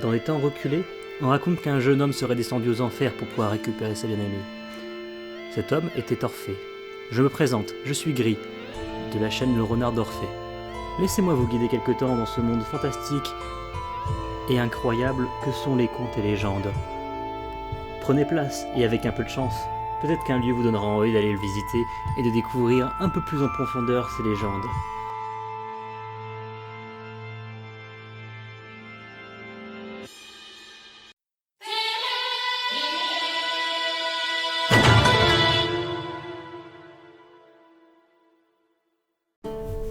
Dans les temps reculés, on raconte qu'un jeune homme serait descendu aux enfers pour pouvoir récupérer sa bien-aimée. Cet homme était Orphée. Je me présente, je suis Gris, de la chaîne Le Renard d'Orphée. Laissez-moi vous guider quelque temps dans ce monde fantastique et incroyable que sont les contes et légendes. Prenez place et avec un peu de chance, peut-être qu'un lieu vous donnera envie d'aller le visiter et de découvrir un peu plus en profondeur ces légendes.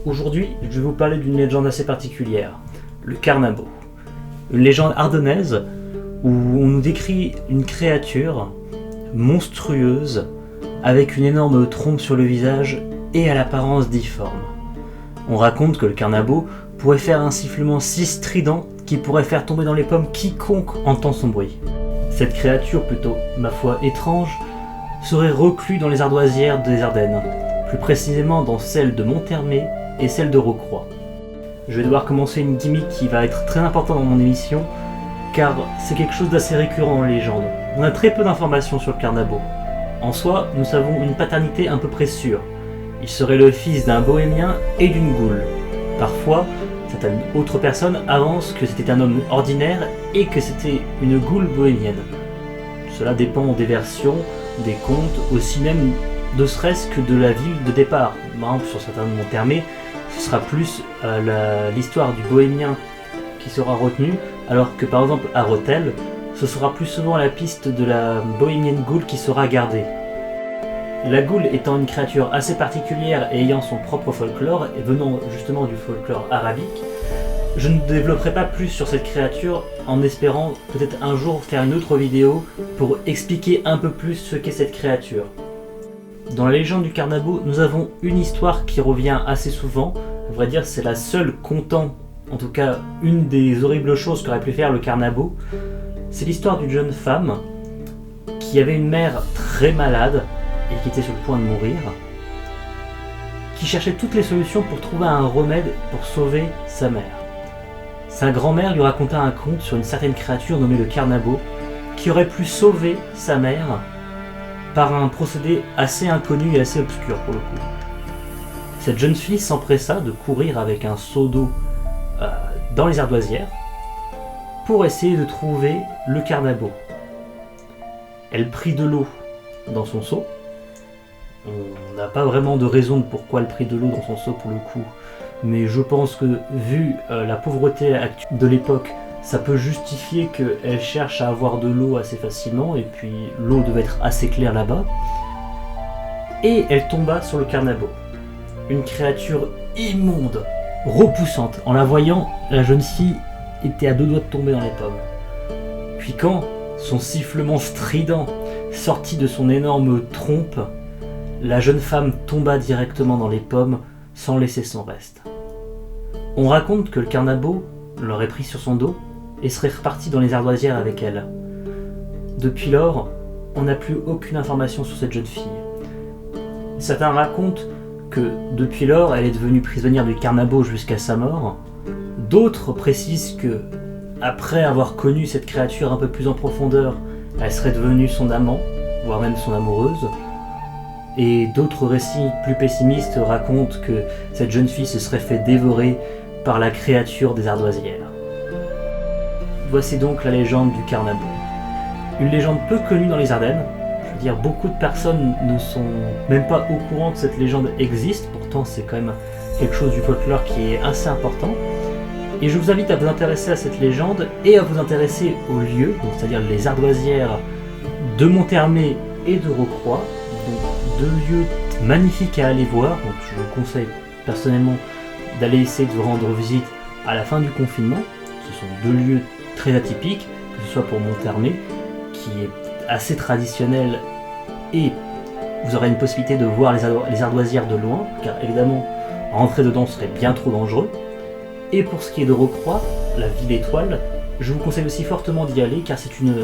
Aujourd'hui, je vais vous parler d'une légende assez particulière, le Carnabo. Une légende ardennaise où on nous décrit une créature monstrueuse avec une énorme trompe sur le visage et à l'apparence difforme. On raconte que le Carnabo pourrait faire un sifflement si strident qu'il pourrait faire tomber dans les pommes quiconque entend son bruit. Cette créature, plutôt, ma foi, étrange, serait reclue dans les ardoisières des Ardennes, plus précisément dans celle de Monthermé et celle de Rocroi. Je vais devoir commencer une gimmick qui va être très importante dans mon émission, car c'est quelque chose d'assez récurrent en légende. On a très peu d'informations sur le Carnabo. En soi, nous savons une paternité à peu près sûre. Il serait le fils d'un bohémien et d'une goule. Parfois, certaines autres personnes avancent que c'était un homme ordinaire et que c'était une goule bohémienne. Cela dépend des versions, des contes, aussi même ne serait-ce que de la ville de départ. Par exemple, sur certains de Monthermé, ce sera plus l'histoire du bohémien qui sera retenue, alors que par exemple à Rethel, ce sera plus souvent la piste de la bohémienne goule qui sera gardée. La goule étant une créature assez particulière et ayant son propre folklore, et venant justement du folklore arabique, je ne développerai pas plus sur cette créature en espérant peut-être un jour faire une autre vidéo pour expliquer un peu plus ce qu'est cette créature. Dans la légende du Carnabo, nous avons une histoire qui revient assez souvent. À vrai dire, c'est la seule contant, en tout cas une des horribles choses qu'aurait pu faire le Carnabo. C'est l'histoire d'une jeune femme qui avait une mère très malade et qui était sur le point de mourir, qui cherchait toutes les solutions pour trouver un remède pour sauver sa mère. Sa grand-mère lui raconta un conte sur une certaine créature nommée le Carnabo qui aurait pu sauver sa mère par un procédé assez inconnu et assez obscur pour le coup. Cette jeune fille s'empressa de courir avec un seau d'eau dans les ardoisières pour essayer de trouver le Carnabo. Elle prit de l'eau dans son seau. On n'a pas vraiment de raison de pourquoi elle prit de l'eau dans son seau pour le coup, mais je pense que vu la pauvreté de l'époque, ça peut justifier qu'elle cherche à avoir de l'eau assez facilement, et puis l'eau devait être assez claire là-bas. Et elle tomba sur le Carnabo. Une créature immonde, repoussante. En la voyant, la jeune fille était à deux doigts de tomber dans les pommes. Puis quand son sifflement strident sortit de son énorme trompe, la jeune femme tomba directement dans les pommes sans laisser son reste. On raconte que le Carnabo l'aurait pris sur son dos et serait reparti dans les ardoisières avec elle. Depuis lors, on n'a plus aucune information sur cette jeune fille. Certains racontent que depuis lors, elle est devenue prisonnière du Carnabo jusqu'à sa mort. D'autres précisent que, après avoir connu cette créature un peu plus en profondeur, elle serait devenue son amant, voire même son amoureuse. Et d'autres récits plus pessimistes racontent que cette jeune fille se serait fait dévorer par la créature des ardoisières. Voici donc la légende du Carnabo. Une légende peu connue dans les Ardennes. Je veux dire, beaucoup de personnes ne sont même pas au courant que cette légende existe, pourtant c'est quand même quelque chose du folklore qui est assez important. Et je vous invite à vous intéresser à cette légende et à vous intéresser aux lieux, donc c'est-à-dire les ardoisières de Monthermé et de Rocroi, donc deux lieux magnifiques à aller voir. Donc je vous conseille personnellement d'aller essayer de vous rendre visite à la fin du confinement. Ce sont deux lieux très atypiques, que ce soit pour Monthermé, qui est assez traditionnel, et vous aurez une possibilité de voir les ardoisières de loin, car évidemment, rentrer dedans serait bien trop dangereux. Et pour ce qui est de Rocroi, la ville étoile, je vous conseille aussi fortement d'y aller, car c'est une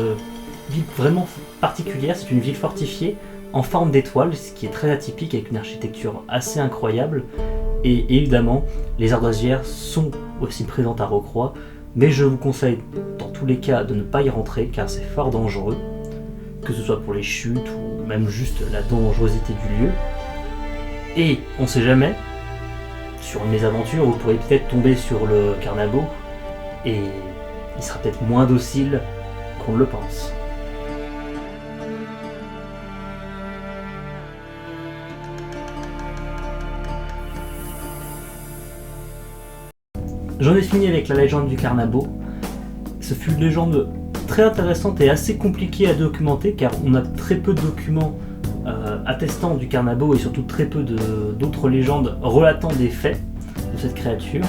ville vraiment particulière, c'est une ville fortifiée en forme d'étoile, ce qui est très atypique, avec une architecture assez incroyable. Et évidemment, les ardoisières sont aussi présentes à Rocroi, mais je vous conseille dans tous les cas de ne pas y rentrer car c'est fort dangereux, que ce soit pour les chutes ou même juste la dangerosité du lieu. Et on sait jamais, sur une mésaventure, vous pourrez peut-être tomber sur le carnabo et il sera peut-être moins docile qu'on ne le pense. J'en ai fini avec la légende du carnabo. Ce fut une légende très intéressante et assez compliquée à documenter car on a très peu de documents attestant du carnabo et surtout très peu d'autres légendes relatant des faits de cette créature.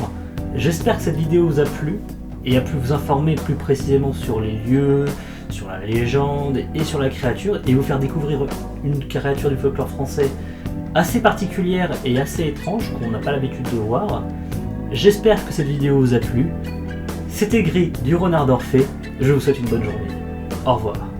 J'espère que cette vidéo vous a plu et a pu vous informer plus précisément sur les lieux, sur la légende et sur la créature et vous faire découvrir une créature du folklore français assez particulière et assez étrange qu'on n'a pas l'habitude de voir. J'espère que cette vidéo vous a plu. C'était Gris du Renard d'Orphée. Je vous souhaite une bonne journée. Au revoir.